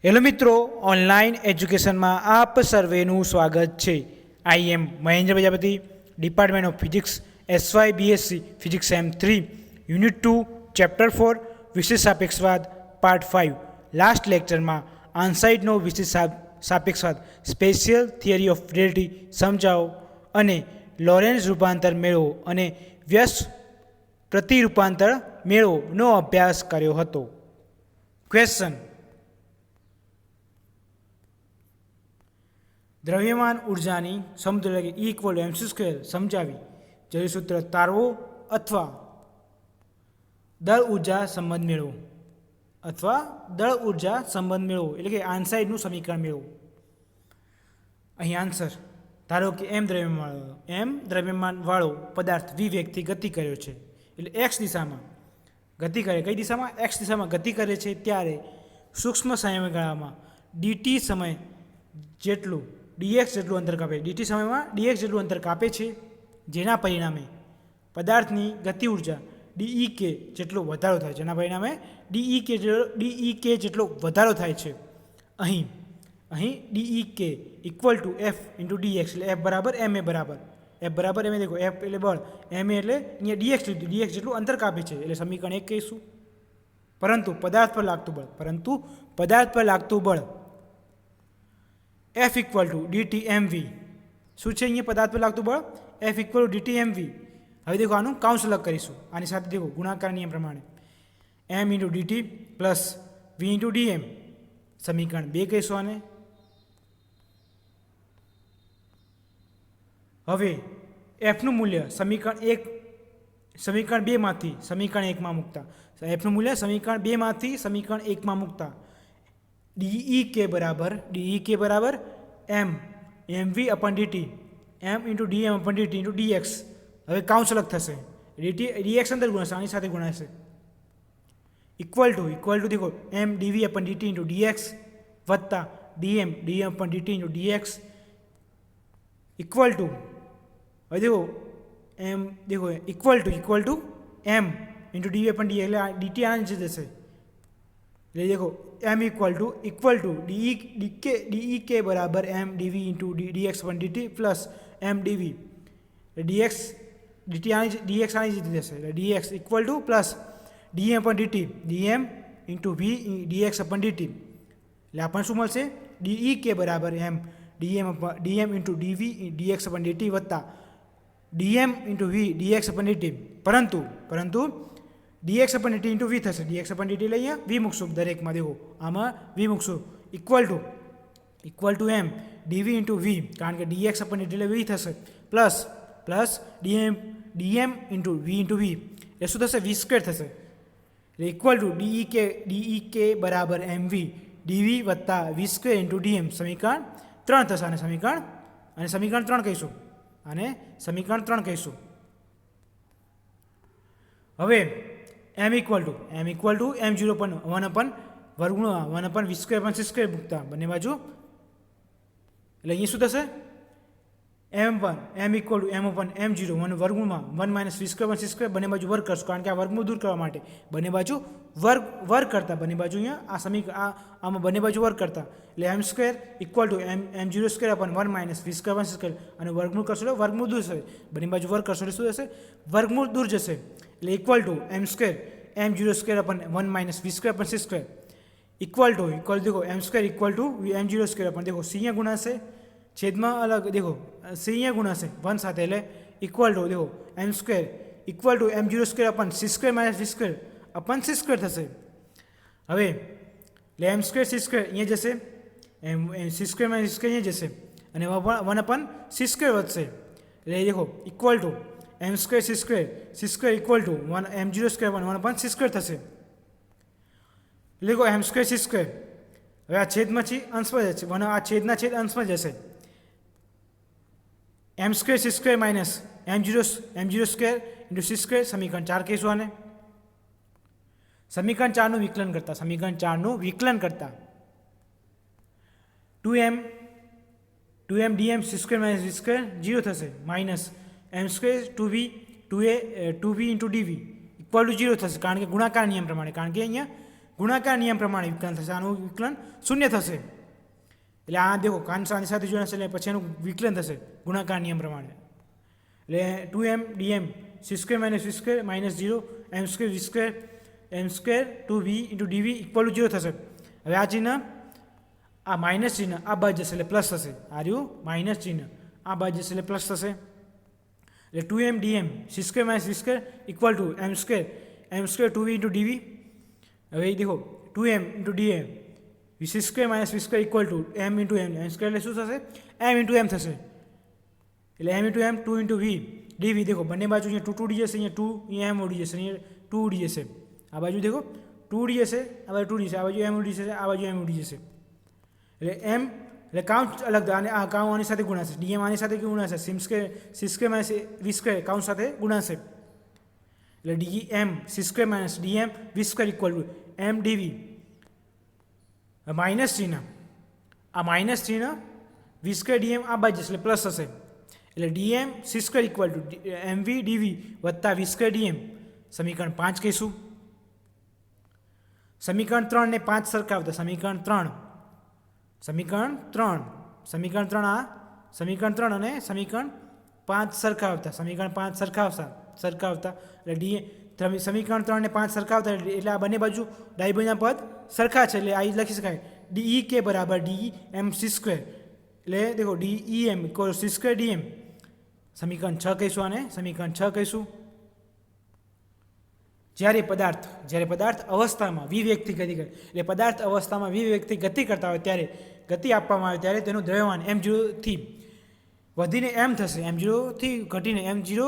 Hello મિત્રો, online એજ્યુકેશનમાં આપ સર્વેનું સ્વાગત છે. I am Mahendra Prajapati, department of physics, SY BSc physics M3, unit 2, chapter 4, વિશેષ સાપેક્ષવાદ, પાર્ટ 5. લાસ્ટ લેક્ચરમાં આન્સાઇડનો વિશેષ સાપેક્ષવાદ, સ્પેશિયલ થિયરી ઓફ રિલેટિવિટી સમજાવો અને લોરેન્ઝ રૂપાંતર મેળવો અને વ્યસ્ત પ્રતિરૂપાંતર મેળવોનો અભ્યાસ કર્યો હતો. ક્વેશ્ચન: દ્રવ્યમાન ઉર્જાની સમતુલ્ય E=mc² સમજાવી જરૂરી સૂત્ર તારવો અથવા દળ ઉર્જા સંબંધ મેળવો એટલે કે આન્સાઇડનું સમીકરણ મેળવો. અહીં આન્સર: ધારો કે દ્રવ્યમાન વાળો પદાર્થ v વેગથી ગતિ કર્યો છે, એટલે x દિશામાં ગતિ કરે. કઈ દિશામાં? x દિશામાં ગતિ કરે છે. ત્યારે સૂક્ષ્મ સમયગાળામાં dt સમય જેટલું dx જેટલું અંતર કાપે, dt સમયમાં dx જેટલું અંતર કાપે છે, જેના પરિણામે પદાર્થની ગતિ ઉર્જા dEk જેટલો વધારો થાય છે. જેટલો વધારો થાય છે. અહીં dEk = F × dx, એટલે F બરાબર ma બરાબર. F બરાબર ma. દેખો F એટલે બળ, ma એટલે અહીંયા dx જેટલું અંતર કાપે છે, એટલે સમીકરણ 1 કહીશું. પરંતુ પદાર્થ પર લાગતું બળ F = dtmv. શું છે અહીંયા પદાર્થ પર લાગતું બળ? F = dtmv. હવે દેખો આનું કાઉન્સ અલગ કરીશું. આની સાથે દેખો ગુણાકાર નિયમ પ્રમાણે m × dt plus v × dm, સમીકરણ 2 કહીશું આને. હવે Fનું મૂલ્ય સમીકરણ 2 માંથી સમીકરણ 1 માં મૂકતા dEk બરાબર mv/dt, m × dm/dt × dx. હવે કાઉન્સ અલગ થશે. dx અંદર ગુણાશે, આની સાથે ગુણાશે. ઇક્વલ ટુ દેખો m dv/dt × dx વત્તા dm dm/dt × dx equal to, હવે દેખો ઇક્વલ ટુ m × dv/dt, એટલે dt આની નીચે જશે. એટલે દેખો m = dEk બરાબર m dv × dx/dt plus m dv, dx આની નીચે જશે. એટલે dx = plus dm/dt, dm × v dx/dt. એટલે આપણને શું મળશે? dEk બરાબર m dm × dv dx/dt વત્તા dm × v dx/dt. પરંતુ dx/dt × v થશે. dx/dt એટલે અહીંયા v મૂકશું દરેકમાં. દેખો આમાં v મૂકશું. Equal to m dv × v, કારણ કે dx/dt એટલે v થશે, પ્લસ dm × v એ શું થશે? v² થશે. એટલે ઇક્વલ ટુ dEk બરાબર mv dv વત્તા v² × dm, સમીકરણ 3 થશે. સમીકરણ 3 કહીશું. હવે m = m0/1/v²/c² મૂકતા બંને બાજુ, એટલે અહીં શું થશે? m = m/m0 1 - v²/c², બંને બાજુ વર્ગ કરશું, કારણ કે આ વર્ગમૂળ દૂર કરવા માટે બંને બાજુ વર્ગ કરતા, બંને બાજુ અહીંયા આમાં બંને બાજુ વર્ગ કરતા, એટલે m² = m0² - v²/c², અને વર્ગમૂળ કરશો એટલે વર્ગમૂળ દૂર થશે. બંને બાજુ વર્ગ કરશો એટલે શું થશે? વર્ગમૂળ દૂર જશે. એટલે equal two m² m0² / 1 - v²/c², equal to દેખો m² = m0², દેખો c અહીંયા ગુણાશે, છેદમાં અલગ દેખો c અહીંયા ગુણાશે 1 સાથે, એટલે ઇક્વલ ટુ દેખો m² = m0² / c² - v²/c² થશે. હવે એટલે m² c² અહીંયા જશે, c² - v² અહીંયા જશે, અને 1/c² વધશે. એટલે દેખો equal to m² c² = m0² / 1/c² થશે. દેખો m² c², હવે આ છેદમાંથી અંશમાં જશે, આ છેદના છેદ અંશમાં જશે. m² c² - m0² × c², સમીકરણ 4 કહીશું આને. સમીકરણ 4નું વિકલન કરતા 2m dm c² - v² 0 થશે, માઇનસ m² 2v × dv = 0 થશે, કારણ કે ગુણાકાર નિયમ પ્રમાણે, કારણ કે અહીંયા ગુણાકાર નિયમ પ્રમાણે વિકલન થશે, આનું વિકલન શૂન્ય થશે. એટલે આ દેખો કાંસ આની સાથે જોડાશે એટલે પછી એનું વિકલન થશે ગુણાકાર નિયમ પ્રમાણે. એટલે 2m dm c square minus v square minus 0 m square v square m square 2v into dv equal to 0 થશે. હવે આ ચિહ્ન આ માઇનસ ચિહ્ન આ બાજુ જશે એટલે પ્લસ થશે. આ રહ્યું માઇનસ ચિહ્ન આ બાજુ જશે એટલે પ્લસ થશે. એટલે 2m dm c square minus v square equal to m square 2v into dv. હવે દેખો 2m into dm c square minus v square equal to m into m square એટલે શું થશે m ઇન્ટુ m થશે. એટલે m into m 2 into v dv દેખો બંને બાજુ અહીંયા 2 ઉડી જશે, અહીંયા 2 અહીંયા m ઉડી જશે, અહીંયા 2 ઉડી જશે. આ બાજુ દેખો 2 ઉડી જશે, આ બાજુ 2 ઉડી જશે, આ બાજુ m ઉડી જશે, આ બાજુ m ઉડી જશે. એટલે m એટલે કાઉન્ટ અલગ અને આ કાઉન્ટ આની સાથે ગુણાશે, dm આની સાથે ગુણાશે, c square minus v square count સાથે ગુણાશે. એટલે dm c square minus dm v square equal to m dv. Minus ચિહ્ન આ માઇનસ ચિહ્ન v સ્ક્વેર dm આ બાજુ જશે એટલે પ્લસ થશે. એટલે dm c square equal to mv dv વત્તા v સ્ક્વેર dm સમીકરણ 5 કહીશું. સમીકરણ 3 ને 5 સરખાવતા સમીકરણ 3 આ સમીકરણ 3 અને સમીકરણ 5 સરખાવતા એટલે સમીકરણ 3 ને 5 સરખાવતા એટલે આ બંને બાજુ ડાબી બાજુના પદ સરખા છે એટલે આ લખી શકાય dek બરાબર dm c સ્ક્વેર. એટલે દેખો dem equal c square dm સમીકરણ 6 કહીશું. આને સમીકરણ 6 કહીશું. જ્યારે પદાર્થ અવસ્થામાં વિવ્યક્તિ ગતિ કરે એટલે પદાર્થ અવસ્થામાં વિવ્યક્તિ ગતિ કરતા હોય ત્યારે ગતિ આપવામાં આવે ત્યારે તેનું દ્રવ્યમાન m0 થી વધીને m થશે, m0 થી ઘટીને m0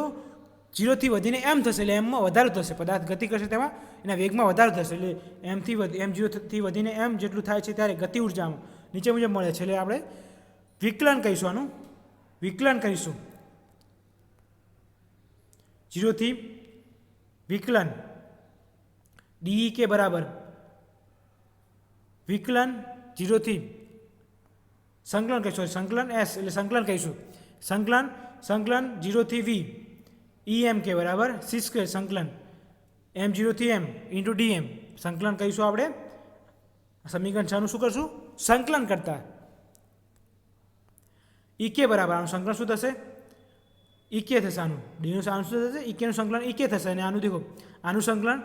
થી વધીને m થશે એટલે mમાં વધારો થશે. પદાર્થ ગતિ કરશે તેમાં એના વેગમાં વધારો થશે એટલે m0 થી વધીને m જેટલું થાય છે ત્યારે ગતિ ઉર્જામાં નીચે મુજબ મળે છે. એટલે આપણે વિકલન કહીશું, આનું વિકલન કરીશું 0 થી વિકલન dek બરાબર વિકલન 0 થી સંકલન કહીશું, સંકલન s એટલે સંકલન કહીશું, સંકલન 0 થી v em કે બરાબર c સ્ક્વેર સંકલન m0 થી m ઇન્ટુ dm સંકલન કહીશું. આપણે સમીકરણ 6 નું શું કરશું સંકલન કરતા ek બરાબર આનું સંકલન શું થશે ek થશે, આનું ડીનું આનું શું થશે ekનું સંકલન ek થશે. અને આનું દેખો આનું સંકલન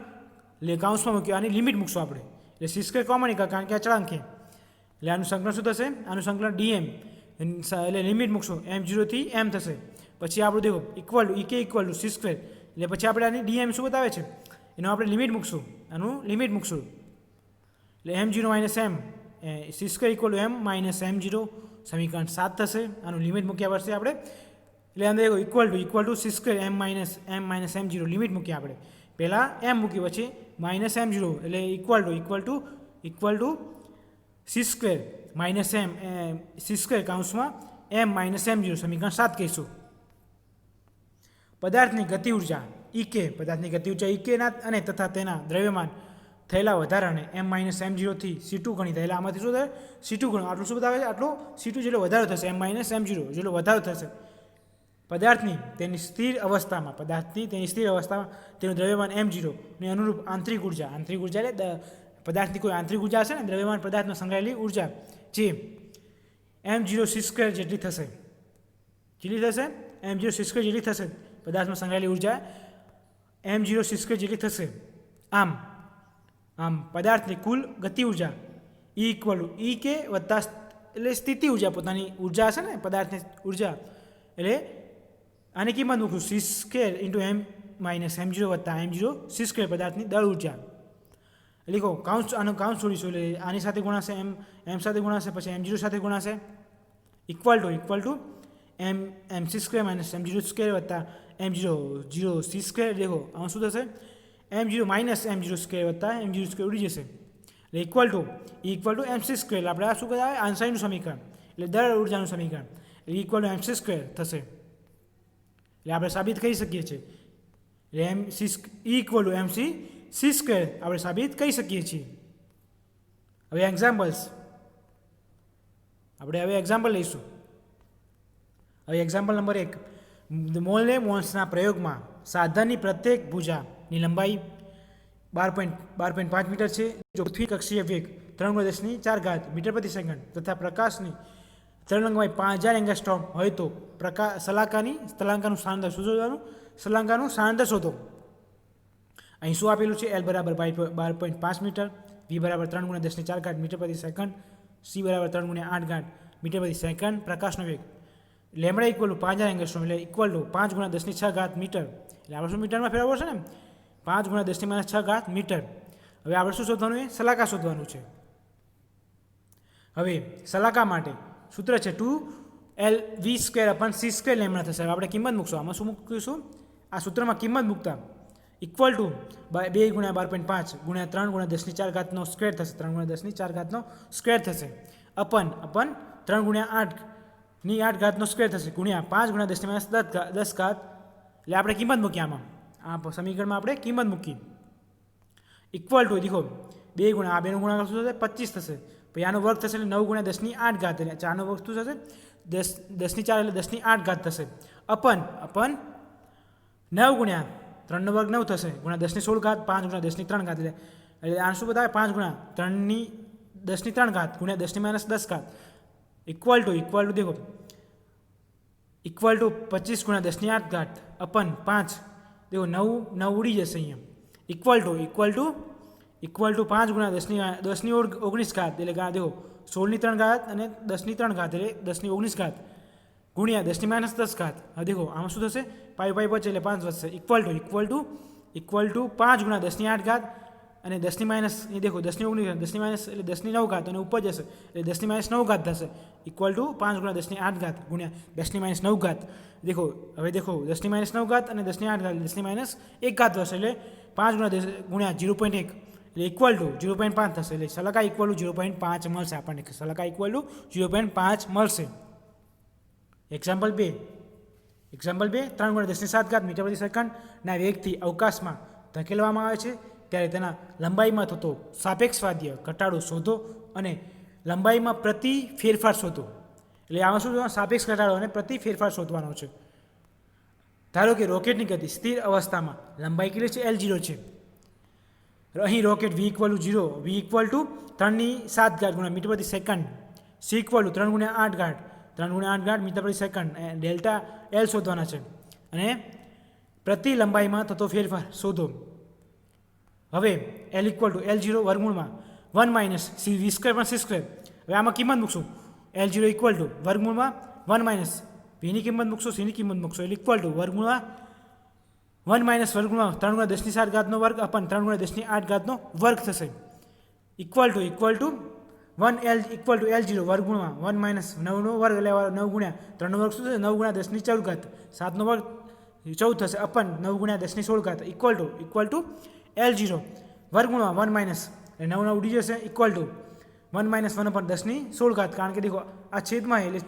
એટલે કાઉન્સમાં મૂક્યું, આની લિમિટ મૂકશું આપણે એટલે c સ્ક્વેર કોમન કારણ કે આ ચળાંક છે એટલે આનું સંકલન શું થશે આનું સંકલન dm એટલે લિમિટ મૂકશું m0 થી m થશે. પછી આપણું દેખો equal to ek equal to c square એટલે પછી આપણે આની dm શું બતાવે છે એનો આપણે લિમિટ મૂકશું, આનું લિમિટ મૂકશું એટલે m0 minus m c square equal to m minus m0 સમીકરણ 7 થશે. આનું લિમિટ મૂક્યા પછી આપણે એટલે અંદર equal to c square m minus m0 limit મૂકી આપણે પહેલાં m મૂકી પછી માઇનસ m0 એટલે equal to c square minus c square કાઉન્સમાં m માઇનસ m0 સમીકરણ 7 કહીશું. પદાર્થની ગતિ ઉર્જા પદાર્થની ગતિ ઉર્જા ના અને તથા તેના દ્રવ્યમાન થયેલા વધારાને m માઇનસ m0 થી c2 ગણી થયેલા આમાંથી શું થાય c2 ગણો આટલું શું બતાવે છે આટલો c2 જેટલો વધારો થશે m માઇનસ m0 જેટલો વધારો થશે. પદાર્થની તેની સ્થિર અવસ્થામાં તેનું દ્રવ્યમાન m0 ને અનુરૂપ આંતરિક ઉર્જા એટલે પદાર્થની કોઈ આંતરિક ઉર્જા હશે ને દ્રવ્યમાન પદાર્થમાં સંગ્રહાયેલી ઉર્જા જે m0 c સ્ક્વેર જેટલી થશે m0 c સ્ક્વેર જેટલી થશે પદાર્થમાં સંગ્રહાયેલી ઉર્જા m0 c સ્ક્વેર જેટલી થશે. આમ પદાર્થની કુલ ગતિ ઉર્જા ઇક્વલ ટુ ek વત્તા એટલે સ્થિતિ ઉર્જા પોતાની ઉર્જા હશે ને પદાર્થની ઉર્જા એટલે આની કિંમત મૂકું c square into m minus m0 વત્તા m0 c સ્ક્વેર પદાર્થની દળ ઉર્જા લીખો આનું કાઉન્સ છોડીશું એટલે આની સાથે ગુણાશે m સાથે ગુણાશે પછી m0 સાથે ગુણાશે equal to m c square minus m0 square વત્તા m0 c સ્ક્વેર દેખો આમાં શું થશે m0 માઇનસ m0 સ્ક્વેર વત્તા m0 સ્ક્વેર ઉડી જશે એટલે ઇક્વલ ટુ mc સ્ક્વેર આપણે આ શું કહેવાય આંસાઈનું સમીકરણ એટલે દળ ઉર્જાનું સમીકરણ એટલે ઇક્વલ ટુ mc સ્ક્વેર થશે. એટલે આપણે સાબિત કરી શકીએ છીએ એટલે equal two mc c square આપણે સાબિત કરી શકીએ છીએ. હવે એક્ઝામ્પલ લઈશું. હવે એક્ઝામ્પલ નંબર 1 મોલને મોન્સના પ્રયોગમાં સાધનની પ્રત્યેક ભુજાની લંબાઈ 12.5 મીટર છે. જો પૃથ્વી કક્ષીય વેગ 3.10⁴ મીટર પ્રતિ સેકન્ડ તથા પ્રકાશની તરંગલંબાઈ 5000 એંગસ્ટ્રોમ હોય તો સ્થલાંકાનું સ્થાનાંતર શું શોધવાનું? સ્થલાંકાનું સ્થાનાંતર શોધો. અહીં શું આપેલું છે? એલ બરાબર 12.5 મીટર, વી બરાબર 3.10⁴ મીટર પ્રતિ સેકન્ડ, સી બરાબર 3.8 મીટર પ્રતિ સેકન્ડ, પ્રકાશનો વેગ લેમડા ઇક્વલ ટુ 5000 એંગસ્ટ્રોમ એટલે ઇક્વલ ટુ 5 × 10⁶ મીટર. એટલે આપણે શું મીટરમાં ફેરવવો છે ને? 5 × 10⁻⁶ મીટર. હવે આપણે શું શોધવાનું છે? શલાકા શોધવાનું છે. હવે શલાકા માટે સૂત્ર છે 2LV²/c² લેમડા થશે. હવે આપણે કિંમત મૂકશું. આમાં શું મૂકીશું? આ સૂત્રમાં કિંમત મૂકતા ઇક્વલ ટુ 2 × 12.5 × 3 × 10⁻² થશે. 3 × 10⁻² થશે. અપન 3 × 8² થશે ગુણ્યા 5 × 10⁻10 એટલે આપણે કિંમત મૂકી. આમાં આ સમીકરણમાં આપણે કિંમત મૂકી. ઇક્વલ ટુ દેખો 2 × આ બેનો ગુણાકાર શું થશે? 25 થશે. પછી આનો વર્ગ થશે એટલે 9 × 10⁸ એટલે 4નો વર્ગ શું થશે? 10⁴ એટલે 10⁸ થશે. અપન 9 × 3નો વર્ગ 9 થશે ગુણ્યા 10⁻16 5 × 10⁻³ એટલે આને શું બતાવે? 5 × 3 × 10⁻³ ગુણ્યા 10⁻10 ઇક્વલ ટુ દેખો ઇક્વલ ટુ 25 × 10⁸ અપન 5 દેખો 9 ઉડી જશે અહીંયા. ઇક્વલ ટુ 5 × 10⁻19 એટલે દેખો 16⁻³ અને 10⁻³ એટલે 10⁻19 ગુણ્યા 10⁻10. હવે દેખો આમાં શું થશે? પાઈ બચે એટલે 5 વધશે. ઇક્વલ ટુ 5 × 10⁸ અને 10⁻, દેખો 10⁻19 10⁻- એટલે 10⁹ અને ઉપર જશે એટલે 10⁻9 થશે. ઇક્વલ ટુ 5 × 10⁸ ગુણ્યા 10⁻9. દેખો હવે દેખો 10⁻9 અને 10⁻1 થશે એટલે 5 × ગુણ્યા 0.1 એટલે ઇક્વલ ટુ 0.5 થશે. એટલે શલાકા ઇક્વલ ટુ 0.5 મળશે આપણને. શલાકા ઇક્વલ ટુ 0.5 મળશે. એક્ઝામ્પલ 2 3 × 10⁷ મીટર પ્રતિ સેકન્ડના વેગથી અવકાશમાં ધકેલવામાં આવે છે ત્યારે તેના લંબાઈમાં થતો સાપેક્ષવાદ્ય ઘટાડો શોધો અને લંબાઈમાં પ્રતિ ફેરફાર શોધો. એટલે આમાં શું શોધવાનું? સાપેક્ષ ઘટાડો અને પ્રતિ ફેરફાર શોધવાનો છે. ધારો કે રોકેટની ગતિ સ્થિર અવસ્થામાં લંબાઈ કેટલી છે? L0 છે. અહીં રોકેટ v = 0, v = 3⁷ મીટર પ્રતિ સેકન્ડ, c = 3 × 8 મીટર પ્રતિ સેકન્ડ, ડેલ્ટા L શોધવાના છે અને પ્રતિ લંબાઈમાં થતો ફેરફાર શોધો. હવે L = L0 વર્ગમૂળમાં 1 - v²/c². હવે આમાં કિંમત મૂકશું. L0 = વર્ગમૂળમાં 1 - vની કિંમત મૂકશો, cની કિંમત મૂકશો એટલે ઇક્વલ ટુ વર્ગમૂળમાં 1 - વર્ગમૂળમાં 3 × 10⁷ વર્ગ અપન 3 × 10⁸ વર્ગ થશે. ઇક્વલ ટુ 1L = L0 વર્ગમૂળમાં 1 - 9નો વર્ગ એટલે 9 ગુણ્યા 3નો વર્ગ શું થશે? 9 × 10⁴ 7નો વર્ગ 14 થશે અપન 9 × 10⁻16 ઇક્વલ ટુ L0 વર્ગમૂળમાં 1 - એટલે 9 ઉડી જશે ઇક્વલ ટુ 1 - 1 અપન 10⁻16 કારણ કે દેખો આ છેદમાં એટલે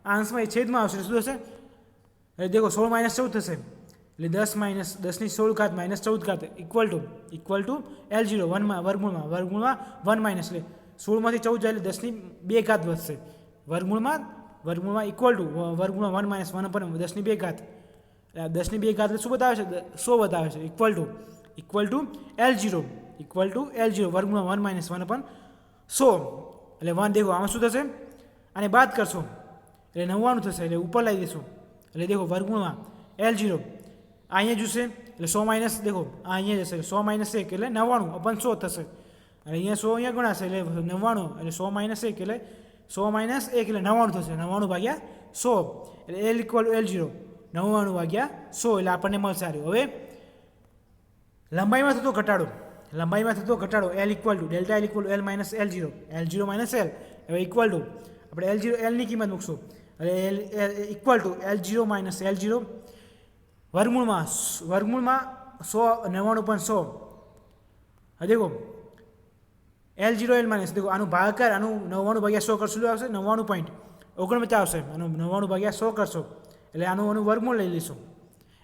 આ અંશમાં એ છેદમાં આવશે શું થશે? એટલે દેખો 16 - 14 થશે એટલે 10 - 10⁻16 - 14 ઇક્વલ ટુ L0 વર્ગમૂળમાં 1 - એટલે 16માંથી 14 જાય એટલે 10⁵ વધશે. વર્ગમૂળમાં ઇક્વલ ટુ વર્ગમૂળમાં 1 - 1 અપન 10⁵ એટલે 10⁵ એટલે શું બતાવે છે? 100 બતાવે છે. ઇક્વલ ટુ L0 વર્ગમૂળમાં 1 - 1 અપન 100 એટલે 1 દેખો આમાં શું થશે? આને બાદ કરશો એટલે 99 થશે એટલે ઉપર લાવી દઈશું એટલે દેખો વર્ગમૂળમાં L0 અહીંયા જશે એટલે 100 - દેખો આ અહીંયા જશે 100 - 1 એટલે 99 અપન 100 થશે. અને અહીંયા 100 અહીંયા ગણાશે એટલે 99 એટલે 100 - 1 એટલે 100 - 1 એટલે 99 થશે. 99/100 એટલે L = L0 99/100 એટલે આપણને મળશે. હવે લંબાઈમાં થતો ઘટાડો L = delta L = L - L0 L0 - L હવે ઇક્વલ ટુ આપણે Lની કિંમત મૂકશું એટલે ઇક્વલ ટુ L0 - L0 વર્ગમૂળમાં 100 99/100. હવે દેખો L0 L - દેખો આનું ભાગાકાર આનું 99/100 કરશું શું આવશે? 99.49 આવશે. આનું 99/100 કરશો એટલે આનું વર્ગમૂળ લઈ લઈશું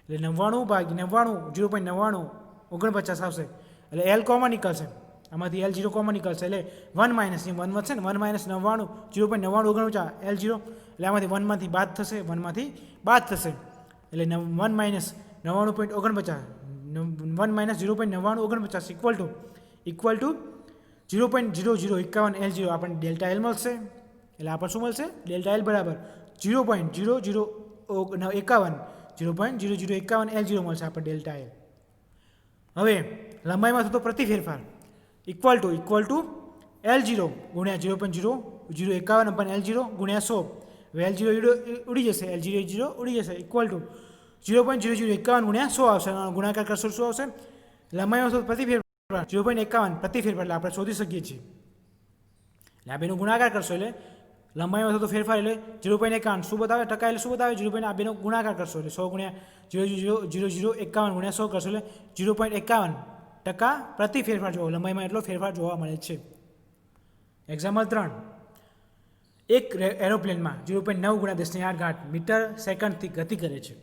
એટલે 99/99 0.9949 આવશે. એટલે L કોમન નીકળશે આમાંથી L0 કોમન નીકળશે એટલે 1 - 1 વધશે ને 1 - 99 0.9949 L0 એટલે આમાંથી 1માંથી બાદ થશે એટલે 1 - 99.49 1 માઇનસ 0.9949 ઇક્વલ ટુ 0.0051 L0 આપણને ડેલ્ટા એલ મળશે. એટલે આપણને શું મળશે? ડેલ્ટા એલ બરાબર 0.0051 L0 મળશે આપણને ડેલ્ટા એલ. હવે લંબાઈમાં થતો પ્રતિ ફેરફાર ઇક્વલ ટુ L0 ગુણ્યા 0.0051 અપન L0 ગુણ્યા 100. હવે L0 ઉડી જશે, L0 ઉડી જશે ઇક્વલ ટુ 0.0051 ગુણ્યા 100 આવશે. ગુણાકાર કરશો શું આવશે? લંબાઈમાં થતો પ્રતિ ફેરફાર 0.51 પ્રતિ ફેરફાર એટલે આપણે શોધી શકીએ છીએ. એટલે આ બેનો ગુણાકાર કરશો એટલે લંબાઈમાં થતો ફેરફાર એટલે 0.51 શું બતાવે? ટકા એટલે શું બતાવે? 0. આ બેનો ગુણાકાર કરશો એટલે 100 ગુણ્યા 0.0051 ગુણ્યા 100 કરશો એટલે 0.51% પ્રતિ ફેરફાર જોવો. લંબાઈમાં એટલો ફેરફાર જોવા મળે છે. એક્ઝામ્પલ 3. એક એરોપ્લેનમાં 0.9 ગુણ્યા 10⁸ મીટર સેકન્ડથી ગતિ કરે છે.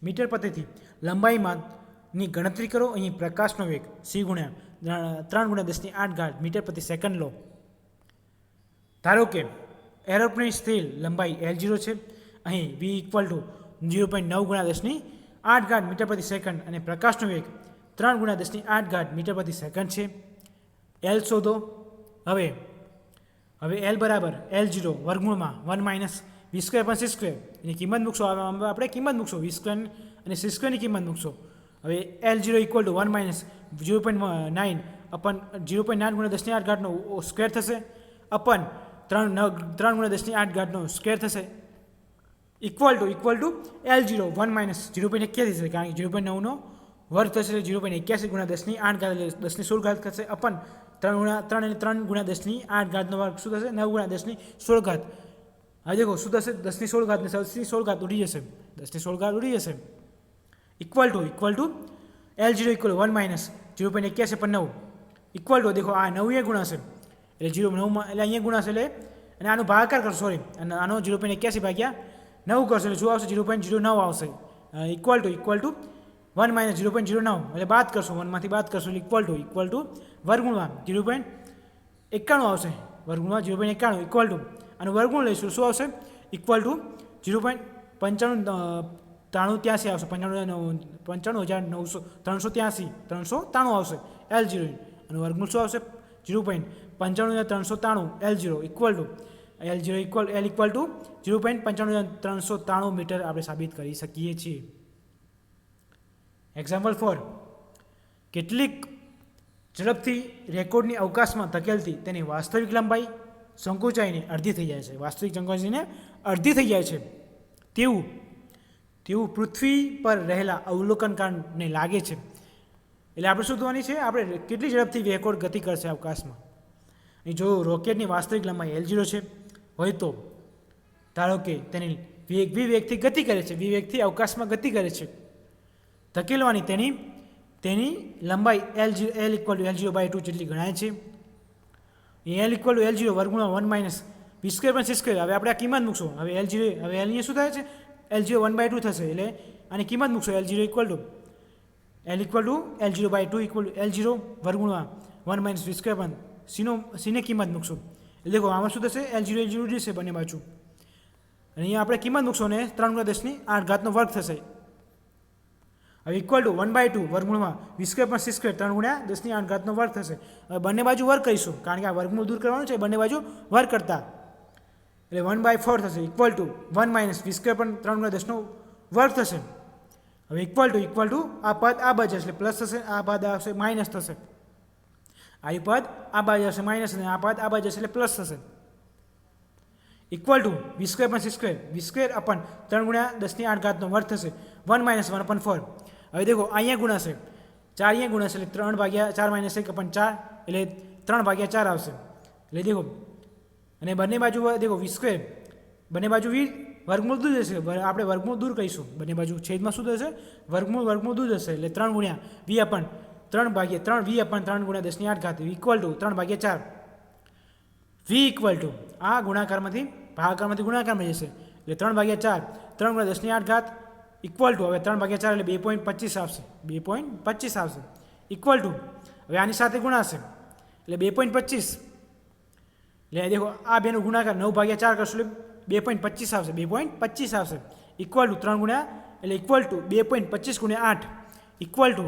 મીટર પ્રતિથી લંબાઈમાંની ગણતરી કરો. અહીં પ્રકાશનો વેગ c ગુણ્યા 3 ગુણ્યા 10⁸ મીટર પ્રતિ સેકન્ડ લો. ધારો કે એરોપ્લેનની સ્થિર લંબાઈ L0 છે. અહીં v ઇક્વલ ટુ 0.9 ગુણ્યા 10⁸ મીટર પ્રતિ સેકન્ડ અને પ્રકાશનો વેગ 3 ગુણ્યા 10⁸ મીટર પ્રતિ સેકન્ડ છે. L શોધો. હવે L બરાબર L0 વર્ગમૂળમાં 1 માઇનસ v² અપન c². એની કિંમત મૂકશો. આપણે કિંમત મૂકશો v² અને c² ની કિંમત મૂકશો. હવે L0 ઇક્વલ ટુ 1 માઇનસ 0.9 અપન 0.9 ગુણ્યા 10⁸ સ્ક્વેર થશે અપન 3 ગુણ્યા 10⁸ સ્ક્વેર થશે ઇક્વલ ટુ L0 1 માઇનસ 0.81 થશે, કારણ કે 0.9 વર્ગ થશે એટલે 0.81 ગુણ્યા 10⁸ એટલે 10⁻16 થશે અપન 3 ગુણ્યા 10⁸ વર્ગ શું થશે? 9 ગુણ્યા 10⁻16. હવે દેખો શું થશે? 10⁻16 ને 10⁻16 ઉડી જશે, 10⁻16 ઉડી જશે equal to L0 equal 1 minus 0.81 પર 9 ઇક્વલ ટુ દેખો આ 9 એ ગુણાશે એટલે 9 એટલે અહીંયા ગુણાશે એટલે અને આનો ભાગાકાર કરશો. સોરી, અને આનો 0.81 ભાગ્યા 9 કરશો એટલે શું આવશે? 0.09 આવશે ઇક્વલ ટુ 1 માઇનસ 0.09 એટલે બાદ કરશો, 1માંથી બાદ કરશો એટલે ઇક્વલ ટુ વર્ગમૂળમાં 0.91 આવશે. વર્ગમૂળમાં 0.91 ઇક્વલ ટુ અને વર્ગમૂળ લઈશું શું આવશે? ઇક્વલ ટુ 0.9583 આવશે. 95,393 આવશે L0 અને વર્ગમૂળ શું આવશે? 0.95,393 L0 equal to L equal to 0.95,393 metre આપણે સાબિત કરી શકીએ છીએ. એક્ઝામ્પલ 4. કેટલીક ઝડપથી રેકોર્ડની અવકાશમાં ધકેલતી તેની વાસ્તવિક લંબાઈ સંકોચાઈને અડધી થઈ જાય છે. વાસ્તવિક સંકોચાઈને અડધી થઈ જાય છે તેવું પૃથ્વી પર રહેલા અવલોકનકારને લાગે છે. એટલે આપણે શું થવાની છે? આપણે કેટલી ઝડપથી રેકોર્ડ ગતિ કરશે અવકાશમાં. અહીં જો રોકેટની વાસ્તવિક લંબાઈ L0 છે હોય તો ધારો કે તેની વેગથી ગતિ કરે છે, વેગથી અવકાશમાં ગતિ કરે છે. ધકેલવાની તેની લંબાઈ L ઇક્વલ ટુ L0/2 જેટલી ગણાય છે. L ઇક્વલ ટુ L0 વર્ગમૂળમાં 1 માઇનસ v² અપન c². હવે આપણે આ કિંમત મૂકશો. હવે L અહીંયા શું થાય છે? L0 1/2 થશે એટલે આની કિંમત મૂકશો. L0 equal two L0/2 equal to L0 વર્ગમૂળમાં 1 માઇનસ v² અપન c ને કિંમત મૂકશો. એટલે દેખો આમાં શું થશે? L0 જશે બંને બાજુ અને અહીંયા આપણે કિંમત મૂકશો ને 3 ગુણ્યા 10⁸ વર્ગ થશે. હવે ઇક્વલ ટુ 1/2 વર્ગમૂળમાં v² અપન c², 3 ગુણ્યા 10⁸ વર્ગ થશે. હવે બંને બાજુ વર્ગ કરીશું કારણ કે આ વર્ગમૂળ દૂર કરવાનું છે. બંને બાજુ વર્ગ કરતા એટલે 1/4 થશે ઇક્વલ ટુ 1 માઇનસ v² અપન 3 ગુણ્યા 10 વર્ગ થશે. હવે ઇક્વલ ટુ આ પદ આ બાજુ એટલે પ્લસ થશે, આ પદ આવશે માઇનસ થશે. આ પદ આ બાજુ આવશે માઇનસ અને આ પદ આ બાજુ એટલે પ્લસ થશે equal to v² અપન c², v² અપન 3 ગુણ્યા 10⁸ વર્ગ થશે 1 માઇનસ 1/4. હવે દેખો અહીંયા ગુણાશે 4, અહીંયા ગુણાશે એટલે 3/4 માઇનસ 1 અપન 4 એટલે 3/4 આવશે. એટલે દેખો અને બંને બાજુ દેખો v², બંને બાજુ વર્ગમૂળ દૂર જશે. આપણે વર્ગમૂળ દૂર કરીશું. બંને બાજુ છેદમાં શું થશે? વર્ગમૂળ દૂર જશે એટલે 3 ગુણ્યા v અપન 3 ગુણ્યા 10⁸ equal to 3/4. v equal to આ ગુણાકારમાંથી ભાગાકારમાંથી ગુણાકારમાં જશે એટલે 3/4 3 ગુણ્યા 10⁸ ઇક્વલ ટુ હવે 3/4 એટલે 2.25 આવશે. 2.25 આવશે ઇક્વલ ટુ હવે આની સાથે ગુણાશે એટલે 2.25. એટલે દેખો આ બેનો ગુણાકાર 9/4 કરશું એટલે 2.25 આવશે. 2.25 આવશે ઇક્વલ ટુ 3 ગુણ્યા એટલે ઇક્વલ ટુ 2.25 ગુણ્યા 8 ઇક્વલ ટુ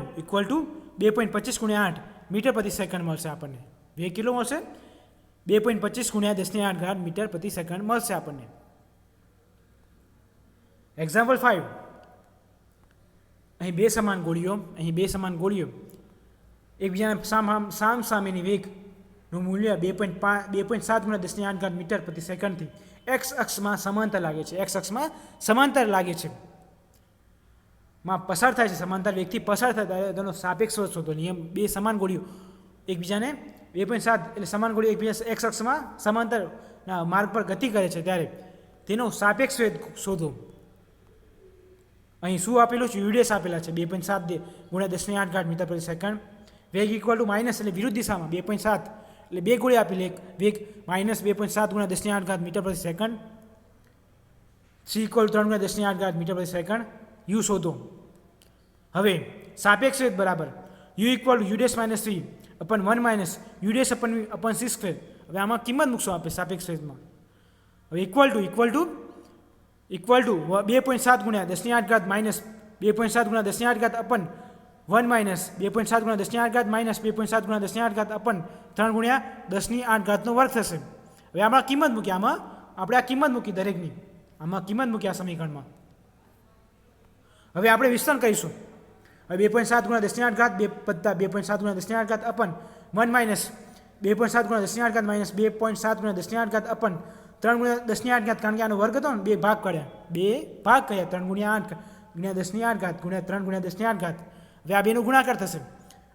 2.25 ગુણ્યા 8 મીટર પ્રતિ સેકન્ડ મળશે આપણને. વેગ કેટલો મળશે? 2.25 ગુણ્યા 10⁸ મીટર પ્રતિ સેકન્ડ મળશે આપણને. એક્ઝામ્પલ 5. અહીં બે સમાન ગોળીઓ એકબીજાના સામસામેની વેગનું મૂલ્ય 2.7 ગુણ્યા 10⁸ મીટર પ્રતિ સેકન્ડથી એક્સ અક્ષમાં સમાંતર લાગે છે માં પસાર થાય છે. સમાંતર વેગથી પસાર થાય તેનો સાપેક્ષ વેગ શોધો. નિયમ બે સમાન ગોળીઓ એકબીજાને 2.7 એટલે સમાન ગોળીઓ એકબીજા એક્સ અક્ષમાં સમાંતર માર્ગ પર ગતિ કરે છે ત્યારે તેનો સાપેક્ષ વેગ શોધો. અહીં શું આપેલું છે? યુડીએસ આપેલા છે 2.7 ગુણ્યા 10⁸ મીટર પ્રતિ સેકન્ડ. વેગ ઇક્વલ ટુ માઇનસ એટલે વિરુદ્ધ દિશામાં 2.7 એટલે બે ગોળી આપેલી, એક વેગ માઇનસ 2.7 ગુણ્યા 10⁸ મીટર પ્રતિ સેકન્ડ. સી ઇક્વલ 3 ગુણ્યા 10⁸ મીટર પ્રતિ સેકન્ડ. યુ શોધો. હવે સાપેક્ષ વેગ બરાબર u equal to u dash minus 3 upon 1 minus u dash upon c square. હવે આમાં કિંમત મૂકશો આપણે સાપેક્ષ વેગમાં. હવે ઇક્વલ ટુ 2.7 ગુણ્યા 10⁸ માઇનસ 2.7 ગુણ્યા 10⁸ અપન 1 માઇનસ 2.7 ગુણ્યા 10⁸ માઇનસ 2.7 ગુણ્યા 10⁸ અપન 3 ગુણ્યા 10⁸ વર્ગ થશે. હવે આમાં કિંમત મૂકી, આપણે આ કિંમત મૂકી દરેકની, આમાં કિંમત મૂકી આ સમીકરણમાં. હવે આપણે વિસ્તરણ કરીશું. હવે 2.7 ગુણ્યા 10⁸ વત્તા 2.7 ગુણ્યા 10⁸ અપન 1 માઇનસ 2.7 ગુણ્યા 10⁸ માઇનસ 2.7 ગુણ્યા 10⁸ અપન 3 ગુણ્યા 10⁸, કારણ કે આનો વર્ગ હતો ને, બે ભાગ કર્યા 3 ગુણ્યા 8 ગુણ્યા 10⁸ ગુણ્યા 3 ગુણ્યા 10⁸. હવે આ બેનો ગુણાકાર થશે,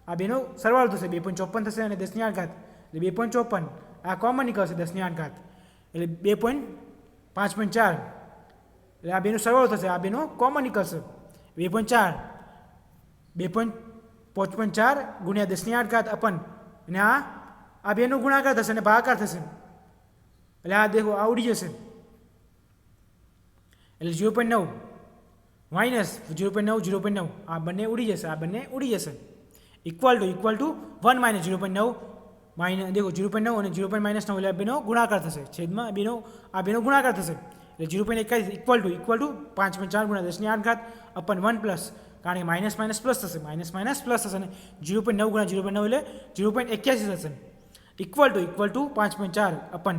આ બેનો સરવાળો થશે, 2.54 થશે અને 10⁸ એટલે 2.54. આ કોમન નીકળશે 10⁸ એટલે 5.4 એટલે આ બેનો સરવાળો થશે, આ બેનો કોમન નીકળશે 2.4 ગુણ્યા 10⁸ અપન અને આ બેનો ગુણાકાર થશે અને ભાગાકાર થશે એટલે આ દેખો આ ઉડી જશે એટલે 0.9 માઇનસ 0.9 આ બંને ઉડી જશે ઇક્વલ ટુ 1 માઇનસ 0.9 માઇનસ દેખો 0.9 અને 0.9 એટલે બેનો ગુણાકાર થશે, છેદમાં આ બેનો ગુણાકાર થશે એટલે 0.21 ઇક્વલ ટુ 5.4 ગુણ્યા 10⁸ અપન 1 પ્લસ, કારણ કે માઇનસ માઇનસ પ્લસ થશે અને 0.9 ગુણ્યા 0.9 એટલે 0.81 થશે ઇક્વલ ટુ 5.4 અપન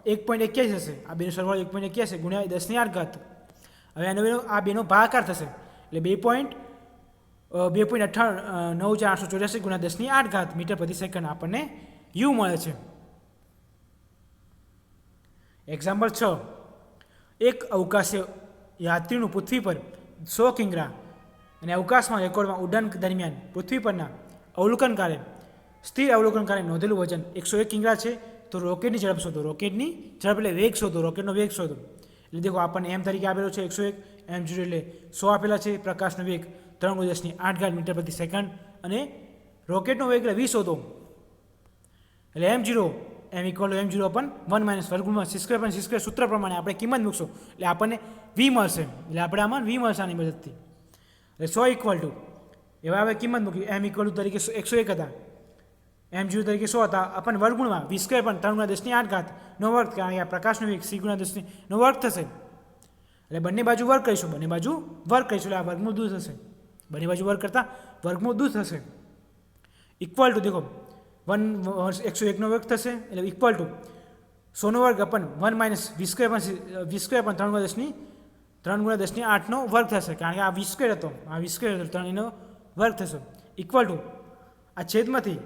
1.81 થશે. આ બેનો સરવાળો 1.81 ગુણ્યા 10⁸. હવે આ બેનો ભાગાકાર થશે એટલે 2.9884 ગુણ્યા 10⁸ મીટર પ્રતિ સેકન્ડ આપણને યુ મળે છે. એક્ઝામ્પલ 6. એક અવકાશીય યાત્રીનું પૃથ્વી પર 100 કિંગ્રા અને અવકાશમાં રેકોર્ડમાં ઉડાન દરમિયાન પૃથ્વી પરના સ્થિર અવલોકનકારે નોંધેલું વજન 101 કિંગ્રા છે, તો રોકેટની ઝડપ શોધો. રોકેટની ઝડપ એટલે વેગ શોધો, રોકેટનો વેગ શોધો. એટલે દેખો આપણને એમ તરીકે આપેલો છે 101, m0 એટલે 100 આપેલા છે, પ્રકાશનો વેગ 3.10⁸ મીટર પ્રતિ સેકન્ડ અને રોકેટનો વેગ એટલે 20 શોધો. એટલે m ઇક્વલ અપન 1 માઇનસ વર્ગમૂળમાં c² સૂત્ર પ્રમાણે આપણે કિંમત મૂકશું એટલે આપણને v મળશે. એટલે આપણે આમાં v મળશે આની મદદથી. એટલે 100 ઇક્વલ ટુ એવા હવે કિંમત મૂકી, m ઇક્વલ ટુ તરીકે 101 હતા, m0 તરીકે 100 હતા, અપન વર્ગમૂળમાં v² પણ 3.10⁸ નો વર્ગ, કારણ કે આ પ્રકાશનો વેગ c×10 નો વર્ગ થશે. એટલે બંને બાજુ વર્ગ કરીશું એટલે આ વર્ગમૂળ દૂર થશે, બંને બાજુ વર્ગ કરતાં વર્ગમૂળ દૂર થશે. ઇક્વલ ટુ દેખો 101 નો વર્ગ થશે એટલે ઇક્વલ ટુ 100 નો વર્ગ અપન 1 માઇનસ v² પણ 3×10⁸ નો વર્ગ થશે, કારણ કે આ v² હતો, 3 એનો વર્ગ થશે. ઇક્વલ ટુ આ છેદમાંથી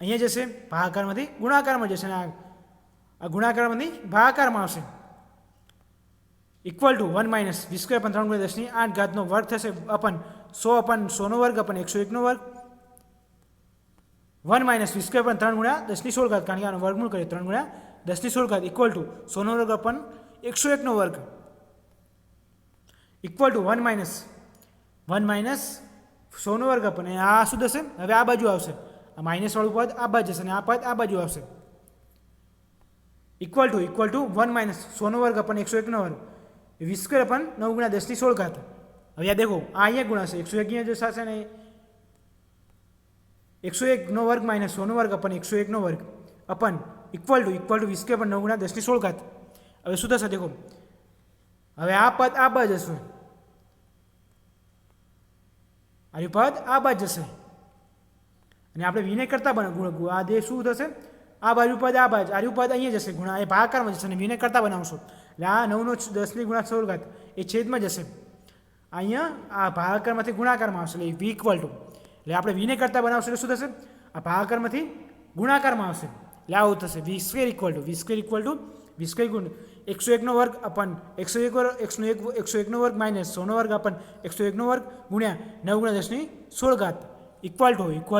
અહીંયા જશે, ભાગાકારમાંથી ગુણાકારમાં જશે અને આ ગુણાકારમાંથી ભાગાકારમાં આવશે. ઇક્વલ ટુ 1 માઇનસ v² પણ 3×10⁸ નો વર્ગ થશે અપન 100 નો વર્ગ અપન 101 નો વર્ગ 1 માઇનસ v² પણ 3×10⁻16, કારણ કે આનો વર્ગમૂળ કરીએ 3×10⁻16 ઇક્વલ ટુ 100 નો વર્ગ અપન 101 નો વર્ગ ઇક્વલ ટુ 1 માઇનસ 100 નો વર્ગ અપન આ શું થશે? હવે આ બાજુ આવશે, આ માઇનસ વાળું પદ આ બાજુ જશે અને આ પદ આ બાજુ આવશે. ઇક્વલ ટુ 1 માઇનસ 100 નો વર્ગ અપન 101 નો વર્ગ v² અપન 9×10⁻16. હવે આ દેખો આ અહીંયા ગુણાશે, 101 અહીંયા જશે ને 101 નો વર્ગ માઇનસ 100 નો વર્ગ અપન 101 નો વર્ગ અપન ઇક્વલ ટુ v² પણ 9×10⁻16. હવે શું થશે દેખો, હવે આ પદ આ બાજુ જશે, આર્યું પદ આ બાજ જશે અને આપણે વિને કરતા ગુણ આ દે શું થશે આ બાજુ પદ આ બાજ આર્યું પદ અહીંયા જશે ગુણા એ ભાગાકારમાં જશે અને વિને કરતા બનાવશો એટલે આ 9 નો 10 ગુણ્યા 16 ઘાત એ છેદમાં જશે અહીંયા આ ભાગાકારમાંથી ગુણાકારમાં આવશે એટલે v ઇક્વલ ટુ એટલે આપણે વિને કરતા બનાવશું એટલે શું થશે આ ભાગાકારમાંથી ગુણાકારમાં આવશે એટલે આવું થશે v square equal to v square ગુણ 101 નો વર્ગ અપન 101 નો વર્ગ માઇનસ 100 નો વર્ગ અપન 101 નો વર્ગ ગુણ્યા 9 ગુણ્યા 10 ની 16 ઘાત ઇક્વલ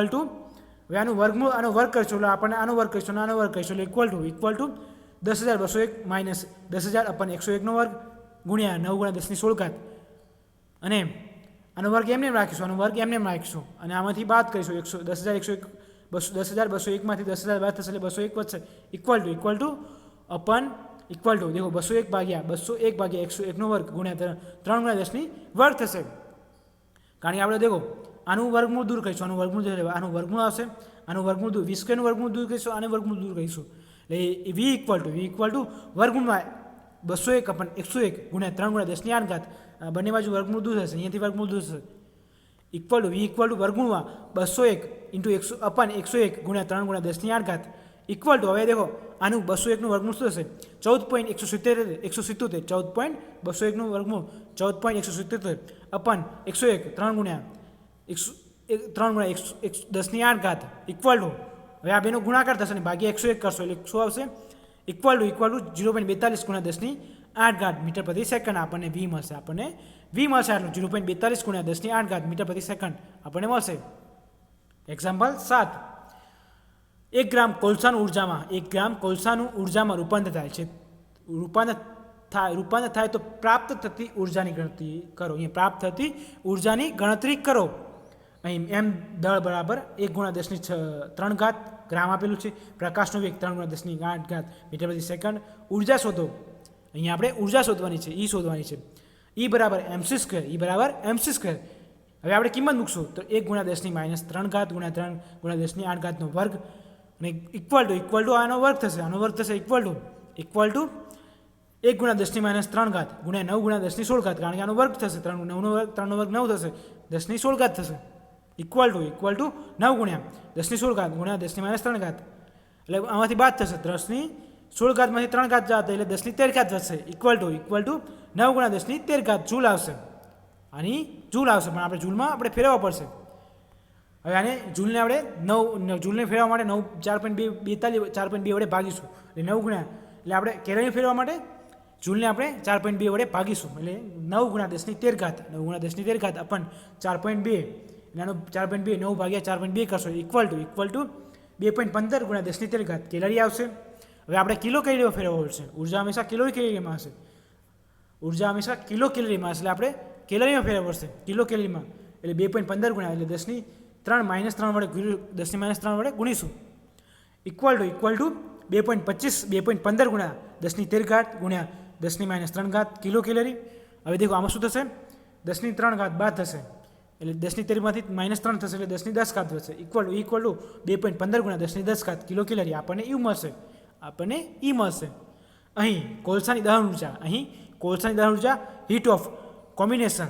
ટુ હવે આનું વર્ગમૂળ આનો વર્ગ કરીશું એટલે આપણને આનો વર્ગ કરીશું આનો વર્ગ કરીશું એટલે ઇક્વલ ટુ 10,201 માઇનસ 10,000 અપન 101 નો વર્ગ ગુણ્યા 9 ગુણ્યા 10 ની 16 ઘાત અને આનો વર્ગ એમને રાખીશું અને આમાંથી બાદ કરીશું 10,201 માંથી 10,000 બાદ થશે એટલે 201 વધશે ઇક્વલ ટુ દેખો 201 ભાગ્યા 101 નો વર્ગ ગુણ્યા 3 ગુણ્યા 10 ની વર્ગ થશે કારણ કે આપણે દેખો આનું વર્ગમૂળ દૂર કરીશું આનું વર્ગમૂળ આવશે આનું વર્ગમૂળ દૂર v સ્ક્વેરનું વર્ગમૂળ દૂર કરીશું આને વર્ગમૂળ દૂર કરીશું એટલે v ઇક્વલ ટુ વર્ગમૂળમાં 201 અપન 101 ગુણ્યા 3 ગુણ્યા 10 ની 8 ઘાત બંને બાજુ વર્ગમૂળ દૂર થશે અહીંયાથી વર્ગમૂળ દૂર થશે v ઇક્વલ ટુ વર્ગમૂળમાં 201 અપન 101 ગુણ્યા 3 ગુણ્યા 10 ની 8 ઘાત ઇક્વલ ટુ હવે દેખો આનું 201 નું વર્ગમૂળ શું થશે 14.177 14.201 નું વર્ગમૂળ 14.177 અપન 101 3 ગુણ્યા 10 ની 8 ઘાત ઇક્વલ ટુ હવે આ બેનો ગુણાકાર થશે ને ભાગ્યા 101 કરશો એટલે શું આવશે ઇક્વલ ટુ 0.42 ગુણ્યા 10 ની 8 ઘાત મીટર પ્રતિ સેકન્ડ આપણને v મળશે આટલું 0.42 ગુણ્યા 10 ની 8 ઘાત મીટર પ્રતિ સેકન્ડ આપણને મળશે એક્ઝામ્પલ 7 1 ગ્રામ કોલસાનું ઉર્જામાં રૂપાંતર થાય છે રૂપાંતર થાય તો પ્રાપ્ત થતી ઉર્જાની ગણતરી કરો અહીંયા પ્રાપ્ત થતી ઉર્જાની ગણતરી કરો અહીં m દળ બરાબર 1 ગુણ્યા 10 ની 3 ઘાત ગ્રામ આપેલું છે પ્રકાશનો વેગ 3 ગુણ્યા 10 ની 8 ઘાત મીટર પ્રતિ સેકન્ડ ઉર્જા શોધો અહીંયા આપણે ઉર્જા શોધવાની છે E બરાબર mc સ્ક્વેર હવે આપણે કિંમત મૂકશું તો 1 ગુણ્યા 10 ની માઇનસ 3 ઘાત ગુણ્યા 3 ગુણ્યા 10 ની 8 ઘાતનો વર્ગ અને ઇક્વલ ટુ આનો વર્ગ થશે ઇક્વલ ટુ 1 ગુણ્યા 10 ની માઇનસ 3 ઘાત ગુણ્યા 9 ગુણ્યા 10 ની 16 ઘાત કારણ કે આનો વર્ગ થશે 3 નો વર્ગ 9 થશે 10 ની 16 ઘાત થશે ઇક્વલ ટુ 9 ગુણ્યા 10 ની 16 ઘાત ગુણ્યા 10 ની માઇનસ 3 ઘાત એટલે આમાંથી બાદ થશે 10 ની 16 ઘાતમાંથી 3 ઘાત જાત એટલે 10 ની 13 ઘાત વધશે ઇક્વલ ટુ 9 ગુણ્યા 10 ની 13 ઘાત જૂલ આવશે પણ આપણે જૂલમાં આપણે ફેરવવા પડશે હવે આને જૂલને ફેરવવા માટે 4.2 વડે ભાગીશું એટલે 9 ગુણ્યા એટલે આપણે કેલરી ફેરવવા માટે જૂલને આપણે 4.2 વડે ભાગીશું એટલે 9 ગુણ્યા 10 ની 13 ઘાત 9 ગુણ્યા 10 ની 13 ઘાત અપન 4.2 એટલે આનો 4.2 9 ભાગ્યા 4.2 કરશો ઇક્વલ ટુ 2.15 ગુણ્યા 10 ની 13 ઘાત કેલરી આવશે હવે આપણે કિલો કેલરીમાં ફેરવવા પડશે ઉર્જા હંમેશા કિલો કેલરીમાં હશે એટલે આપણે કેલરીમાં ફેરવવા પડશે કિલો કેલરીમાં એટલે 2.15 ગુણ્યા એટલે 10 ની 3 માઇનસ 3 વડે 10 ની માઇનસ 3 વડે ગુણીશું ઇક્વલ ટુ 2.15 ગુણ્યા 10 ની 13 ઘાત ગુણ્યા 10 ની માઇનસ 3 ઘાત કિલો કેલરી હવે દેખો આમાં શું થશે 10 ની 3 ઘાત બાદ થશે એટલે 10 ની 13 માંથી માઇનસ 3 થશે એટલે 10 ની 10 ઘાત વધશે ઇક્વલ ટુ 2.15 ગુણ્યા 10 ની 10 ઘાત કિલો કેલરી આપણને ઈ મળશે અહીં કોલસાની દહન ઉર્જા heat of combination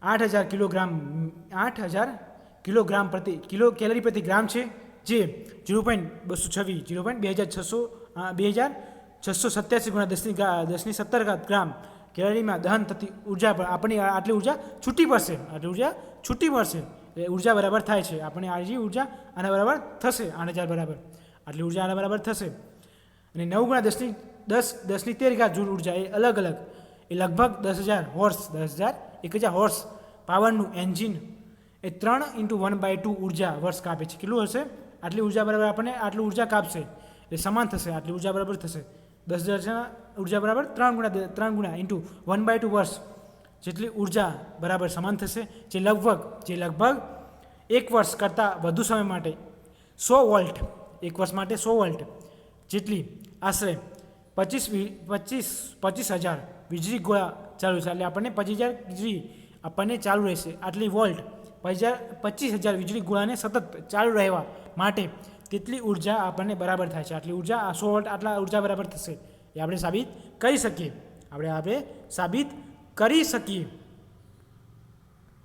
8,000 kilo calorie પ્રતિ ગ્રામ છે જે 2687 ગુણ્યા 10 ની 17 ઘાત ગ્રામ કેલરીમાં દહન થતી ઉર્જા પર આપણને આટલી ઉર્જા છૂટી પડશે એ ઉર્જા બરાબર થાય છે આપણને આટલી ઉર્જા આના બરાબર થશે 8,000 બરાબર આટલી ઉર્જા આના બરાબર થશે અને 9 ગુણ્યા 10 ની 13 ઘાત જૂલ ઉર્જા એ અલગ એ લગભગ 10,000 હોર્સ પાવરનું એન્જિન એ 3 × 1/2 ઉર્જા વર્ષ કાપે છે કેટલું હશે આટલી ઉર્જા બરાબર આપણને આટલી ઉર્જા કાપશે એટલે સમાન થશે આટલી ઉર્જા બરાબર થશે 10,000 ઉર્જા બરાબર 3 ગુણ્યા × 1/2 વર્ષ જેટલી ઉર્જા બરાબર સમાન થશે જે લગભગ 1 વર્ષ કરતાં વધુ સમય માટે 100 વોલ્ટ 1 વર્ષ માટે 100 વોલ્ટ જેટલી આશરે 25,000 વીજળી ગોળા ચાલુ છે એટલે આપણને 25,000 વીજળી આપણને ચાલુ રહેશે આટલી વોલ્ટ 25,000 વીજળી ગોળાને સતત ચાલુ રહેવા માટે તેટલી ઉર્જા આપણને બરાબર થાય છે આટલી ઉર્જા 100 વોલ્ટ આટલા ઉર્જા બરાબર થશે એ આપણે સાબિત કરી શકીએ